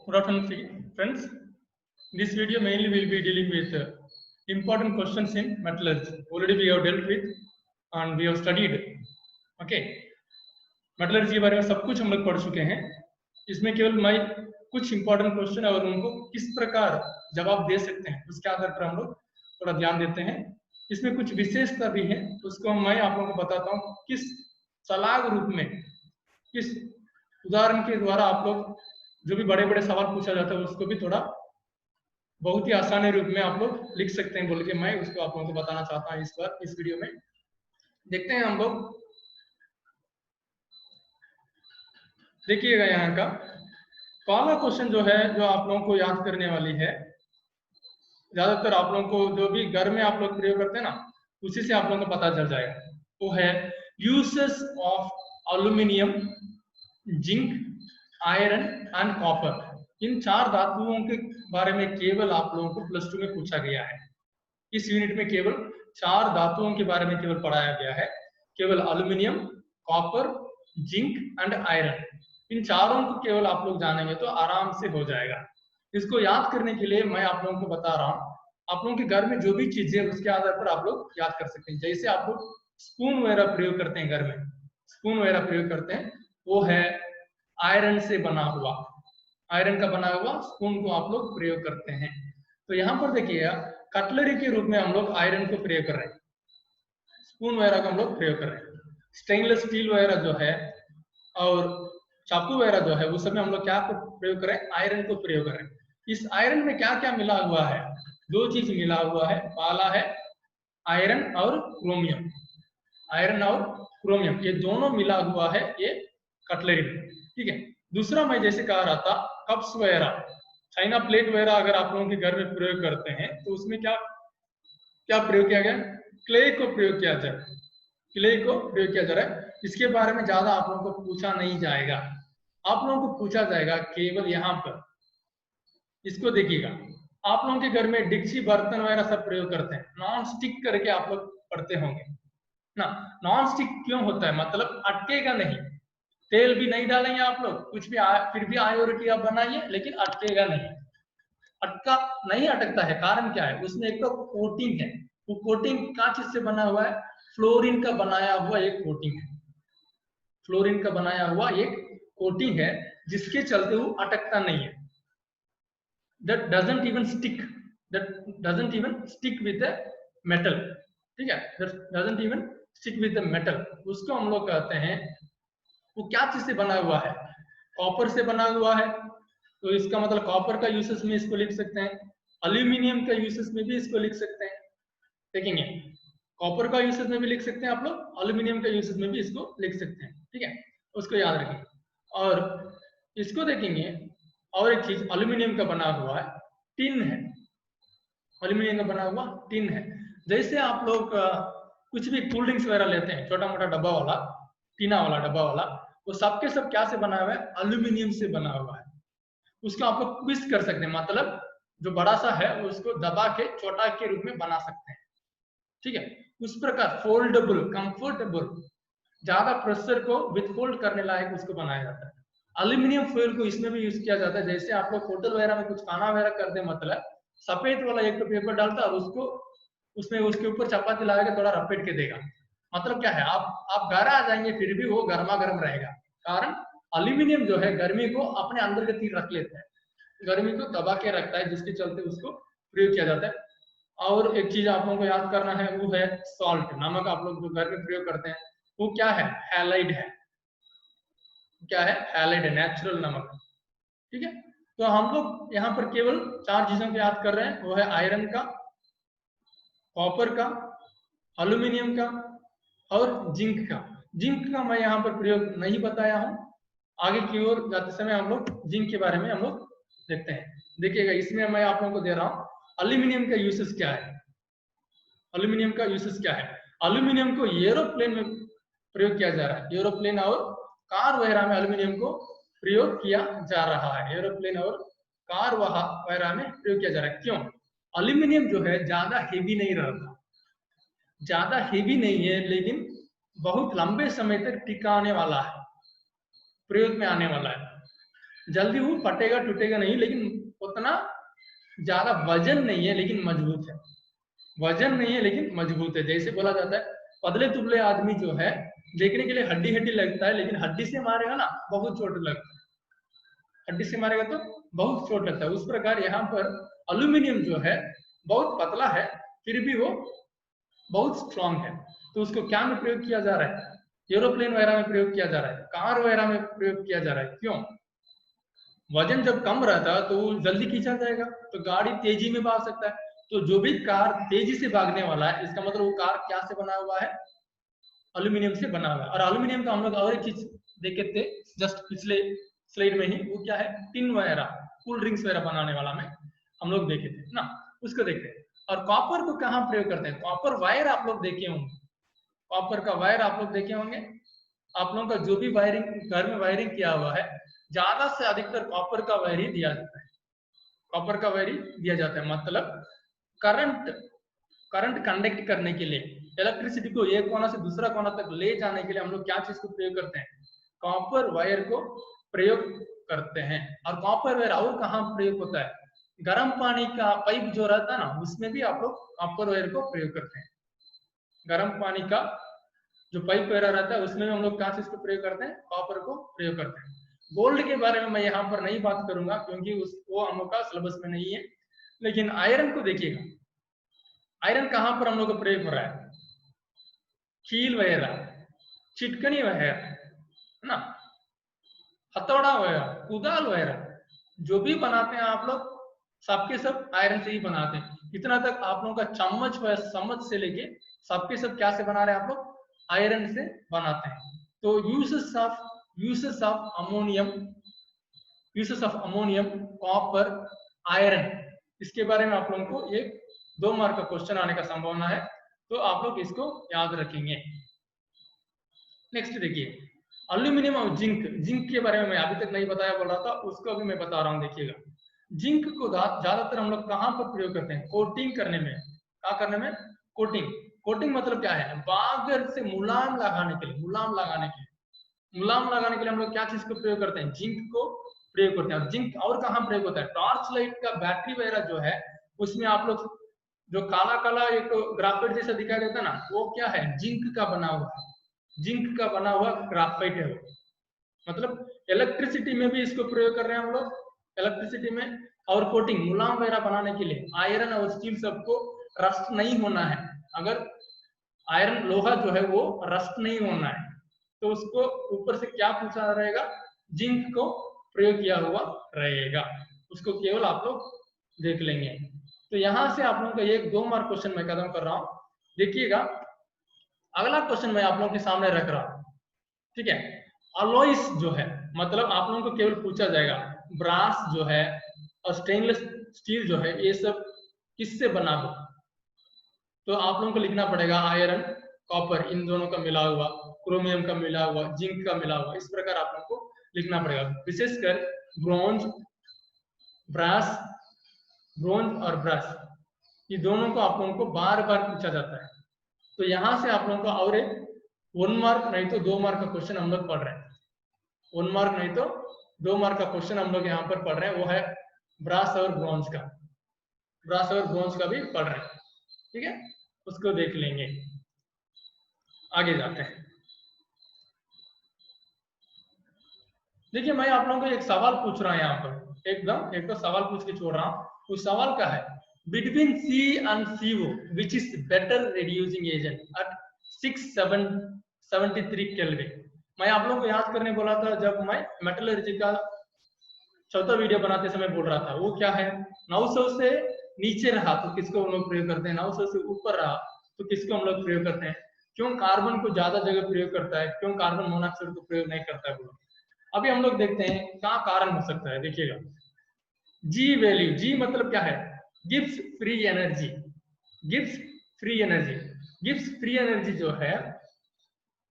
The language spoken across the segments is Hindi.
Good afternoon, friends. This video mainly will be dealing with important questions in metallurgy. Already we have dealt with and we have studied. Okay, metallurgy के बारे में सब कुछ हम लोग पढ़ चुके हैं. इसमें केवल मैं कुछ important क्वेश्चन और उनको किस प्रकार जवाब दे सकते हैं उसके आधार पर हम लोग थोड़ा ध्यान देते हैं. इसमें कुछ विशेषता भी है, उसको मैं आप लोगों को बताता हूँ किस सलाह रूप में, किस उदाहरण के द्वारा आप लोग जो भी बड़े बड़े सवाल पूछा जाता है उसको भी थोड़ा बहुत ही आसानी रूप में आप लोग लिख सकते हैं बोल के मैं उसको आप लोगों को बताना चाहता हूँ. इस बार इस वीडियो में देखते हैं हम लोग. देखिएगा यहाँ का पहला क्वेश्चन जो है, जो आप लोगों को याद करने वाली है, ज्यादातर आप लोगों को जो भी घर में आप लोग प्रयोग करते हैं ना, उसी से आप लोगों को पता चल जाएगा. वो है uses of aluminium, zinc, iron and copper. इन चार धातुओं के बारे में केवल आप लोगों को प्लस 2 में पूछा गया है. इस यूनिट में केवल चार धातुओं के बारे में केवल पढ़ाया गया है. केवल aluminium, copper, zinc and iron. इन चारों को केवल आप लोग जानेंगे तो आराम से हो जाएगा. इसको याद करने के लिए मैं आप लोगों को बता रहा हूँ. आप लोगों के घर में जो भी चीजें है उसके आधार पर आप लोग याद कर सकते हैं. जैसे आप लोग स्पून वगैरह प्रयोग करते हैं, घर में स्पून वगैरह प्रयोग करते हैं, वो है आयरन से बना हुआ, आयरन का बना हुआ स्पून को आप लोग प्रयोग करते हैं. तो यहाँ पर देखिएगा कटलरी के रूप में हम लोग आयरन को प्रयोग कर रहे हैं, स्पून वगैरह का हम लोग प्रयोग कर रहे हैं. स्टेनलेस स्टील वगैरह जो है और चाकू वगैरह जो है वो सब में हम लोग क्या प्रयोग कर रहे हैं, आयरन को प्रयोग कर रहे हैं. इस आयरन में क्या क्या मिला हुआ है, दो चीज मिला हुआ है. पहला है आयरन और क्रोमियम. आयरन और क्रोमियम ये दोनों मिला हुआ है ये कटलरी में. ठीक है. दूसरा मैं जैसे कह रहा था कप्स वगैरह, चाइना प्लेट वगैरह अगर आप लोगों के घर में प्रयोग करते हैं तो उसमें क्या क्या प्रयोग किया गया, क्ले को प्रयोग किया जाए, क्ले को प्रयोग किया जा रहा है. इसके बारे में ज्यादा आप लोगों को पूछा नहीं जाएगा. आप लोगों को पूछा जाएगा केवल यहाँ पर, इसको देखिएगा. आप लोगों के घर में डिक्ची बर्तन वगैरह सब प्रयोग करते हैं, नॉन स्टिक करके आप लोग पढ़ते होंगे ना. नॉन स्टिक क्यों होता है, मतलब अटकेगा नहीं. तेल भी नहीं डालेंगे आप लोग, कुछ भी फिर भी आयो रोटी आप बनाइए लेकिन अटकेगा नहीं. अटका नहीं अटकता है, कारण क्या है, उसमें एक तो कोटिंग है. वो कोटिंग क्या चीज से बना हुआ है, फ्लोरीन का बनाया हुआ एक कोटिंग है. फ्लोरीन का बनाया हुआ एक कोटिंग है जिसके चलते वो अटकता नहीं है. that doesn't even stick, that doesn't even stick with the metal. ठीक है, that doesn't even stick with the metal. उसको हम लोग कहते हैं, वो क्या चीज से बना हुआ है, कॉपर से बना हुआ है. तो इसका मतलब कॉपर का यूसेस में इसको लिख सकते हैं, एल्यूमिनियम का यूसेस में भी इसको लिख सकते हैं. देखेंगे कॉपर का यूसेस में भी लिख सकते हैं आप लोग, एल्यूमिनियम का यूसेस में भी इसको लिख सकते हैं. ठीक है, उसको याद रखेंगे. और इसको देखेंगे, और एक चीज एल्यूमिनियम का बना हुआ है टिन है, एल्यूमिनियम का बना हुआ टिन है. जैसे आप लोग कुछ भी कोल्ड ड्रिंक्स वगैरह लेते हैं, छोटा मोटा डब्बा वाला, टीना वाला डब्बा वाला, वो सबके सब क्या से बना हुआ है, एल्यूमिनियम से बना हुआ है. उसको आप लोग ट्विस्ट कर सकते हैं, मतलब जो बड़ा सा है उसको दबा के छोटा के रूप में बना सकते हैं. ठीक है, उस प्रकार फोल्डेबल, कंफर्टेबल, ज्यादा प्रेशर को विथहोल्ड करने लायक उसको बनाया जाता है. एल्यूमिनियम फॉइल को इसमें भी यूज किया जाता है. जैसे आप लोग होटल वगैरह में कुछ खाना वगैरह करते हैं, मतलब सफेद वाला एक तो पेपर डालता है और उसको उसमें उसके ऊपर चपाती लगा के थोड़ा रपेट के देगा. मतलब क्या है, आप घर आ जाएंगे फिर भी वो गर्मा गर्म रहेगा. कारण एल्यूमिनियम जो है गर्मी को अपने अंदर के तीर रख लेता है, गर्मी को दबा के रखता है, जिसके चलते उसको प्रयोग किया जाता है. और एक चीज आप लोगों को याद करना है, वो है सॉल्ट, नमक. आप लोग जो घर में प्रयोग करते हैं वो क्या है, हैलाइड है. क्या है, हैलाइड है, नेचुरल नमक. ठीक है, तो हम लोग यहाँ पर केवल चार चीजों को याद कर रहे हैं, वो है आयरन का, कॉपर का, एल्यूमिनियम का और जिंक का. जिंक का मैं यहाँ पर प्रयोग नहीं बताया हूँ. आगे की ओर जाते समय हम लोग जिंक के बारे में हम लोग देखते हैं. देखिएगा इसमें मैं आप लोगों को दे रहा हूँ एल्यूमिनियम का यूसेस क्या है. एल्यूमिनियम का यूसेस क्या है, एल्यूमिनियम को एरोप्लेन में प्रयोग किया जा रहा है. एरोप्लेन और कार वगैरह में एल्यूमिनियम को प्रयोग किया जा रहा है. एरोप्लेन और कार वगैरह में प्रयोग किया जा रहा है. क्यों, एल्यूमिनियम जो है ज्यादा हेवी नहीं रहता, ज्यादा हेवी नहीं है, लेकिन बहुत लंबे समय तक टिकाने वाला है, प्रयोग में आने वाला है. जल्दी वो फटेगा टूटेगा नहीं, लेकिन उतना ज्यादा वजन नहीं है लेकिन मजबूत है। वजन नहीं है लेकिन मजबूत है। जैसे बोला जाता है पतले दुबले आदमी जो है देखने के लिए हड्डी हड्डी लगता है, लेकिन हड्डी से मारेगा ना बहुत चोट लगता है, हड्डी से मारेगा तो बहुत चोट लगता है। उस प्रकार यहाँ पर एल्यूमिनियम जो है बहुत पतला है फिर भी वो बहुत स्ट्रांग है। तो उसको क्या में प्रयोग किया जा रहा है? एरोप्लेन वगैरह में प्रयोग किया जा रहा है, कार वगैरह में प्रयोग किया जा रहा है। क्यों? वजन जब कम रहता है तो वो जल्दी खींचा जाएगा, तो गाड़ी तेजी में भाग सकता है। तो जो भी कार तेजी से भागने वाला है इसका मतलब वो कार क्या से बना हुआ है? एल्यूमिनियम से बना हुआ है। और एल्यूमिनियम का हम लोग और एक चीज देखे थे जस्ट पिछले स्लाइड में ही, वो क्या है? टिन वगैरह, कूल ड्रिंक्स वगैरह बनाने वाला में हम लोग देखे थे ना, उसको देखते हैं। और कॉपर को कहाँ प्रयोग करते हैं? कॉपर वायर आप लोग देखे होंगे, कॉपर का वायर आप लोग देखे होंगे। आप लोगों का जो भी वायरिंग घर में वायरिंग किया हुआ है ज्यादा से अधिकतर कॉपर का वायर ही दिया जाता है, कॉपर का वायर ही दिया जाता है। मतलब करंट कंडक्ट करने के लिए, इलेक्ट्रिसिटी को एक कोना से दूसरा कोना तक ले जाने के लिए हम लोग क्या चीज को प्रयोग करते हैं? कॉपर वायर को प्रयोग करते हैं। और कॉपर वायर और कहाँ प्रयोग होता है? गर्म पानी का पाइप जो रहता है ना उसमें भी आप लोग कॉपर वायर को प्रयोग करते हैं। गर्म पानी का जो पाइप वगैरह रहता है उसमें हम लोग क्या चीज को प्रयोग करते हैं? कॉपर को प्रयोग करते हैं। गोल्ड के बारे में मैं यहाँ पर नहीं बात करूंगा क्योंकि वो हम लोग का सिलेबस में नहीं है। लेकिन आयरन को देखिएगा, आयरन कहाँ पर हम लोग का प्रयोग हो रहा है? कील वगैरह, चिटकनी वगैरह है ना, हथौड़ा वगैरह, कुदाल वगैरह जो भी बनाते हैं आप लोग सबके सब आयरन से ही बनाते हैं। इतना तक आप लोगों का चम्मच व चम्मच से लेके सबके सब क्या से बना रहे हैं आप लोग? आयरन से बनाते हैं। तो uses of ammonium, copper, iron, इसके बारे में आप लोगों को एक 2 मार्क का क्वेश्चन आने का संभावना है, तो आप लोग इसको याद रखेंगे। नेक्स्ट देखिए एल्यूमिनियम और जिंक के बारे में मैं अभी तक नहीं बताया बोल रहा था, उसको अभी मैं बता रहा हूँ। देखिएगा जिंक को ज्यादातर हम लोग कहाँ पर प्रयोग करते हैं? कोटिंग करने में। क्या करने में? कोटिंग मतलब क्या है? बागर से मुलायम लगाने के लिए, मुलायम लगाने के लिए हम लोग क्या चीज को प्रयोग करते हैं? जिंक को प्रयोग करते हैं। और जिंक और कहाँ प्रयोग होता है? टॉर्च लाइट का बैटरी वगैरह जो है उसमें आप लोग जो काला काला एक ग्राफाइट जैसा दिखाई देता है ना, वो क्या है? जिंक का बना हुआ है, जिंक का बना हुआ ग्राफाइट है वो। मतलब इलेक्ट्रिसिटी में भी इसको प्रयोग कर रहे हैं हम लोग, इलेक्ट्रिसिटी में। और कोटिंग मुलायम वगैरह बनाने के लिए आयरन और स्टील सबको रस्ट नहीं होना है। अगर आयरन लोहा जो है वो रस्ट नहीं होना है तो उसको ऊपर से क्या पूछा रहेगा? जिंक को प्रयोग किया हुआ रहेगा, उसको केवल आप लोग देख लेंगे। तो यहां से आप लोगों का एक 2 मार्क क्वेश्चन मैं खत्म कर रहा हूं। देखिएगा अगला क्वेश्चन मैं आप लोगों के सामने रख रहा हूं, ठीक है। अलॉयस जो है मतलब आप लोगों को केवल पूछा जाएगा ब्रास जो है और स्टेनलेस स्टील जो है ये सब किससे बना हो? तो आप लोगों को लिखना पड़ेगा आयरन, कॉपर, इन दोनों का मिला हुआ, क्रोमियम का मिला हुआ, जिंक का मिला हुआ, इस प्रकार आप लोगों को लिखना पड़ेगा। विशेषकर ब्रॉन्ज, ब्रास, ब्रॉन्ज और ब्रास, ये दोनों को आप लोगों को बार बार पूछा जाता है। तो यहां से आप लोगों का और एक 1 मार्क नहीं तो 2 मार्क का क्वेश्चन हम लोग पढ़ रहे हैं। 1 मार्क नहीं तो 2 मार्क का क्वेश्चन हम लोग यहाँ पर पढ़ रहे हैं, वो है ब्रास और ब्रॉन्ज का, ब्रास और ब्रॉन्ज का भी पढ़ रहे हैं, ठीक है। उसको देख लेंगे, आगे जाते हैं। देखिए मैं आप लोगों को एक सवाल पूछ रहा हूं यहाँ पर, एकदम एक तो सवाल पूछ के छोड़ रहा हूँ। उस सवाल का है between C and CO which is better reducing agent at 673 kelvin. मैं आप लोगों को याद करने बोला था जब मैं मेटलर्जी का चौथा वीडियो बनाते समय बोल रहा था, वो क्या है? 900 से नीचे रहा तो किसको हम लोग प्रयोग करते हैं? 900 से ऊपर रहा तो किसको हम लोग प्रयोग करते हैं? क्यों कार्बन को ज्यादा जगह प्रयोग करता है, क्यों कार्बन मोनोऑक्साइड को प्रयोग नहीं करता है बोलो? अभी हम लोग देखते हैं क्या कारण हो सकता है। देखिएगा जी वैल्यू, जी मतलब क्या है? गिव्स फ्री एनर्जी, गिव्स फ्री एनर्जी, गिव्स फ्री एनर्जी जो है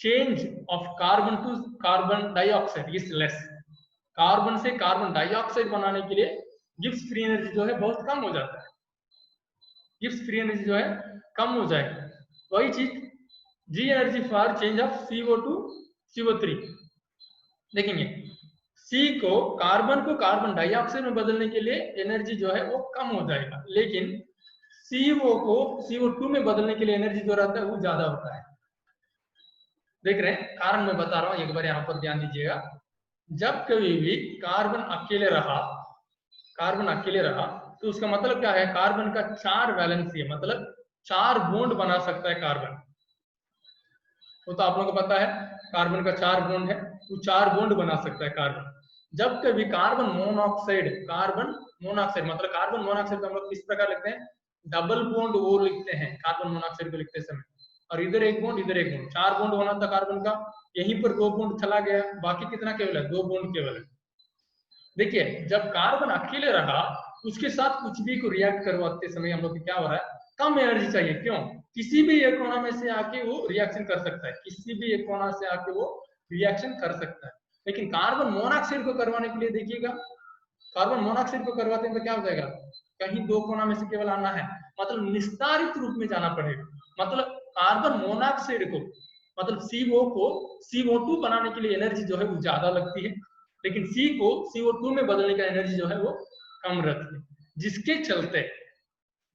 change of carbon to carbon dioxide is less. Carbon से कार्बन डाइऑक्साइड बनाने के लिए गिव्स फ्री एनर्जी जो है बहुत कम हो जाता है, गिव्स फ्री एनर्जी जो है कम हो जाएगा। वही चीज G energy for change of CO2 CO3 देखेंगे। सी को कार्बन डाइऑक्साइड में बदलने के लिए एनर्जी जो है वो कम हो जाएगा, लेकिन CO को CO2 में बदलने के लिए एनर्जी जो रहता है वो ज्यादा होता है। देख रहे हैं, कारण मैं बता रहा हूं, एक बार यहाँ पर ध्यान दीजिएगा। जब कभी भी कार्बन अकेले रहा तो उसका मतलब क्या है, कार्बन का 4 वैलेंसी है, मतलब 4 बॉन्ड बना सकता है कार्बन। वो तो आप लोगों को पता है, कार्बन का 4 बॉन्ड है, वो 4 बॉन्ड बना सकता है कार्बन। जब कभी कार्बन मोनोऑक्साइड मतलब कार्बन मोनोऑक्साइड को हम लोग किस प्रकार लिखते हैं, डबल बॉन्ड वो लिखते हैं कार्बन मोनोऑक्साइड को लिखते समय, और इधर एक बॉन्ड इधर एक बॉन्ड, 4 बॉन्ड होना था कार्बन का, यहीं पर 2 बॉन्ड चला गया, बाकी कितना केवल है, 2 बॉन्ड केवल है। देखिए, जब कार्बन अकेले रहा उसके साथ कुछ भी को रिएक्ट करवाते समय हम लोग क्या हो रहा है, कम एनर्जी चाहिए। क्यों? किसी भी एक कोना में से आके वो रिएक्शन कर सकता है, किसी भी एक कोना से आके वो रिएक्शन कर सकता है। लेकिन कार्बन मोनोऑक्साइड को करवाने के लिए देखिएगा, कार्बन मोनोऑक्साइड को करवाते हैं तो क्या हो जाएगा, कहीं 2 कोना में से केवल आना है, मतलब निस्तारित रूप में जाना पड़ेगा। मतलब कार्बन मोनोऑक्साइड को, मतलब CO को CO2 बनाने के लिए एनर्जी जो है वो ज्यादा लगती है, लेकिन C को CO2 में बदलने का एनर्जी जो है वो कम रहती है,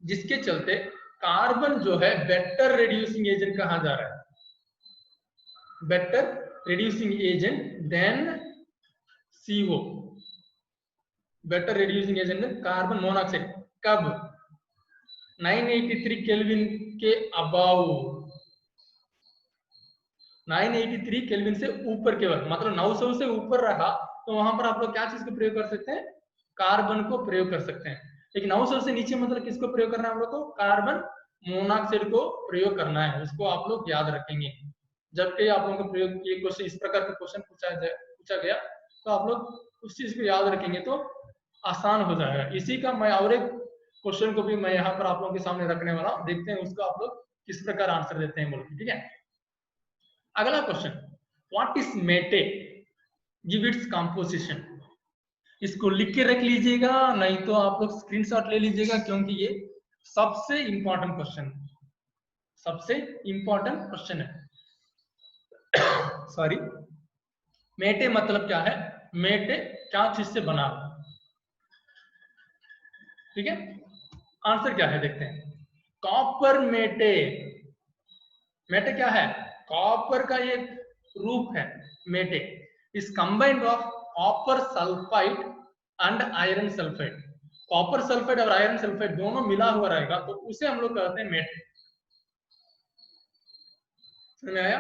जिसके चलते कार्बन जो है बेटर रिड्यूसिंग एजेंट कहा जा रहा है, better reducing agent than CO, better reducing agent carbon monoxide. कब? 983 केल्विन के अबाव, 983 केल्विन से ऊपर केवल, मतलब 900 से ऊपर रहा तो वहां पर आप लोग क्या चीज को प्रयोग कर सकते हैं, कार्बन को प्रयोग कर सकते हैं। लेकिन 900 से नीचे मतलब किसको प्रयोग करना है हम लोग को, कार्बन मोनोऑक्साइड को प्रयोग करना है। उसको आप लोग याद रखेंगे, जबकि आप लोगों को प्रयोग ये क्वेश्चन, इस प्रकार का क्वेश्चन पूछा गया तो आप लोग उस चीज को याद रखेंगे तो आसान हो जाएगा। इसी का मैं और एक क्वेश्चन को भी मैं यहाँ पर आप लोगों के सामने रखने वाला हूँ, देखते हैं उसको आप लोग किस प्रकार आंसर देते हैं बोल के, ठीक है। अगला question, what is matte, give its composition. इसको लिख के रख लीजिएगा, नहीं तो आप लोग स्क्रीनशॉट ले लीजिएगा, क्योंकि ये सबसे इंपॉर्टेंट क्वेश्चन है। सॉरी, मेटे मतलब क्या है, मेटे क्या चीज से बना, ठीक है। आंसर क्या है देखते हैं, कॉपर मेटे। मेटे क्या है, कॉपर का एक रूप है matte, is combined of copper sulphide and iron sulphide. Copper sulphide और आयरन सल्फाइड दोनों मिला हुआ रहेगा तो उसे हम लोग कहते हैं मेटे। समझ में आया?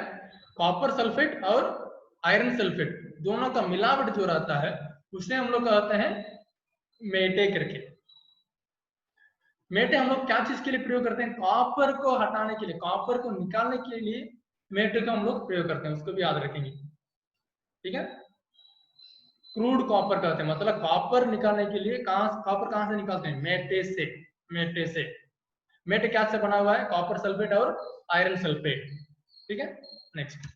कॉपर सल्फेट और आयरन सल्फेट दोनों का मिलावट जो रहता है उसे हम लोग कहते हैं मेटे करके। मेटे हम लोग क्या चीज के लिए प्रयोग करते हैं, कॉपर को हटाने के लिए, कॉपर को निकालने के लिए मेटे का हम लोग प्रयोग करते हैं, उसको भी याद रखेंगे, ठीक है। क्रूड कॉपर कहते हैं, मतलब कॉपर निकालने के लिए कॉपर कहां से निकालते हैं, मेटे से। मेटे क्या से बना हुआ है, कॉपर सल्फेट और आयरन सल्फेट, ठीक है। Next,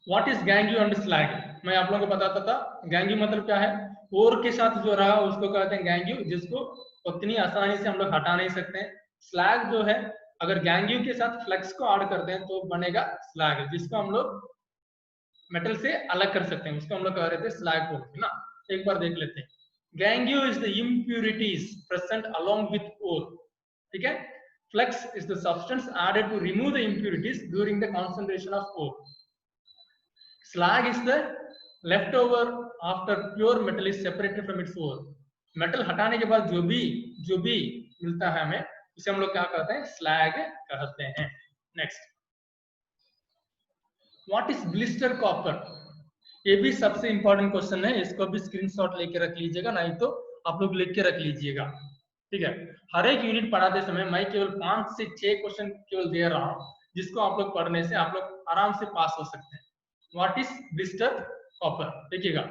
what is गैंग्यू and slag. मैं आप लोगों को बताता था, गैंग्यू मतलब क्या है, ओर के साथ जो रहा उसको कहते हैं गैंग्यू, जिसको उतनी आसानी से हम लोग हटा नहीं सकते हैं। स्लैग जो है, अगर गैंग्यू के साथ फ्लेक्स को ऐड करते हैं तो बनेगा स्लैग, जिसको हम लोग मेटल से अलग कर सकते हैं, उसको हम लोग कह रहे थे स्लैग बोलते हैं ना। एक बार देख लेते हैं, gangue is the impurities present along with ore, ठीक है। Flux is the substance added to remove the impurities during the concentration of ore. Slag is the leftover after pure metal is separated from its ore. Metal हटाने के बाद जो भी मिलता है हमें, उसे हम लोग क्या कहते हैं, स्लैग कहते हैं। Next, what is blister copper. ये भी सबसे इंपॉर्टेंट क्वेश्चन है, इसको भी स्क्रीनशॉट लेके रख लीजिएगा, नहीं तो आप लोग लिख के रख लीजिएगा, ठीक है। हर एक यूनिट पढ़ाते समय मैं केवल 5 से 6 क्वेश्चन केवल दे रहा हूं, जिसको आप लोग पढ़ने से आप लोग आराम से पास हो सकते हैं। व्हाट इज ब्लिस्टर कॉपर, देखिएगा,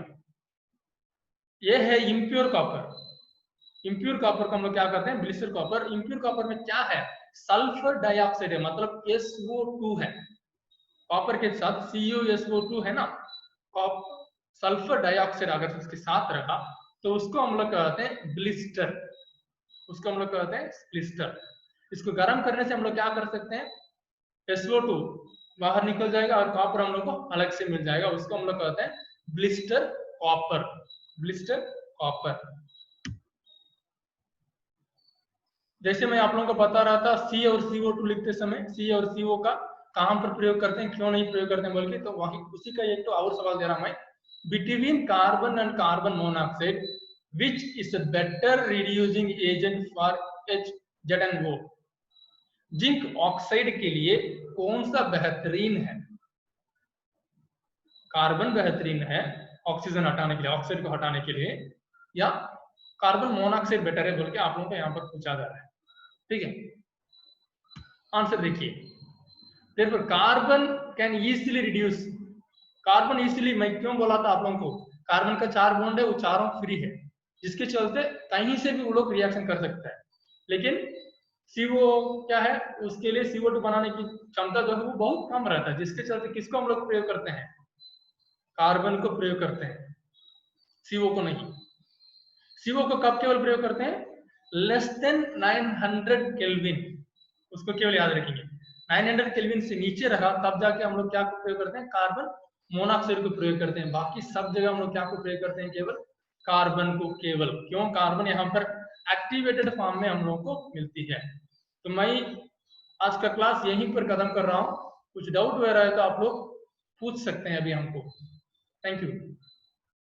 ये है इम्प्योर कॉपर। इम्प्योर कॉपर को हम लोग क्या करते हैं, ब्लिस्टर कॉपर। इम्प्योर कॉपर में क्या है, सल्फर डाइऑक्साइड है, मतलब SO2 है, कॉपर के साथ CuSO2 है ना, सल्फर डाइऑक्साइड अगर उसके साथ रहा तो उसको हम लोग कहते हैं ब्लिस्टर, उसको हम लोग कहते हैं ब्लिस्टर। इसको गर्म करने से हम लोग क्या कर सकते हैं, SO2 बाहर निकल जाएगा और कॉपर हम लोग को अलग से मिल जाएगा, उसको हम लोग कहते हैं ब्लिस्टर कॉपर। Blister copper. जैसे मैं आप लोगों को बता रहा था सी और CO2 लिखते समय सी और CO का कहां पर प्रयोग करते हैं, क्यों नहीं प्रयोग करते हैं बोल के, तो वही उसी का एक तो और सवाल दे रहा हूं मैं। Between carbon and carbon monoxide which is better reducing agent for H, Z and O। Zinc oxide के लिए कौन सा बेहतरीन है? कार्बन बेहतरीन है ऑक्सीजन हटाने के लिए, ऑक्साइड को हटाने के लिए, या कार्बन मोनोऑक्साइड बेटर है बोल के आप लोगों को यहाँ पर पूछा जा रहा है। ठीक है, आंसर देखिए। therefore carbon can easily reduce. Carbon easily, मैं क्यों बोला था आप लोगों को, कार्बन का 4 बॉन्ड है, वो चारों फ्री है, जिसके चलते कहीं से भी वो लोग रिएक्शन कर सकता है। लेकिन CO क्या है, उसके लिए CO2 बनाने की क्षमता जो है वो बहुत कम रहता है, जिसके चलते किसको हम लोग प्रयोग करते हैं, कार्बन को प्रयोग करते हैं, CO को नहीं। CO को कब केवल प्रयोग करते हैं, लेस देन 900 केल्विन, उसको केवल याद रखेंगे। 900 केल्विन से नीचे रहा तब जाके हम लोग क्या को प्रयोग करते हैं, कार्बन मोनोऑक्साइड को प्रयोग करते हैं। बाकी सब जगह हम लोग क्या को प्रयोग करते हैं, केवल कार्बन को केवल। क्यों, कार्बन यहाँ पर एक्टिवेटेड फॉर्म में हम लोग को मिलती है। तो मैं आज का क्लास यहीं पर खत्म कर रहा हूँ। कुछ डाउट वगैरह है तो आप लोग पूछ सकते हैं अभी हमको। Thank you.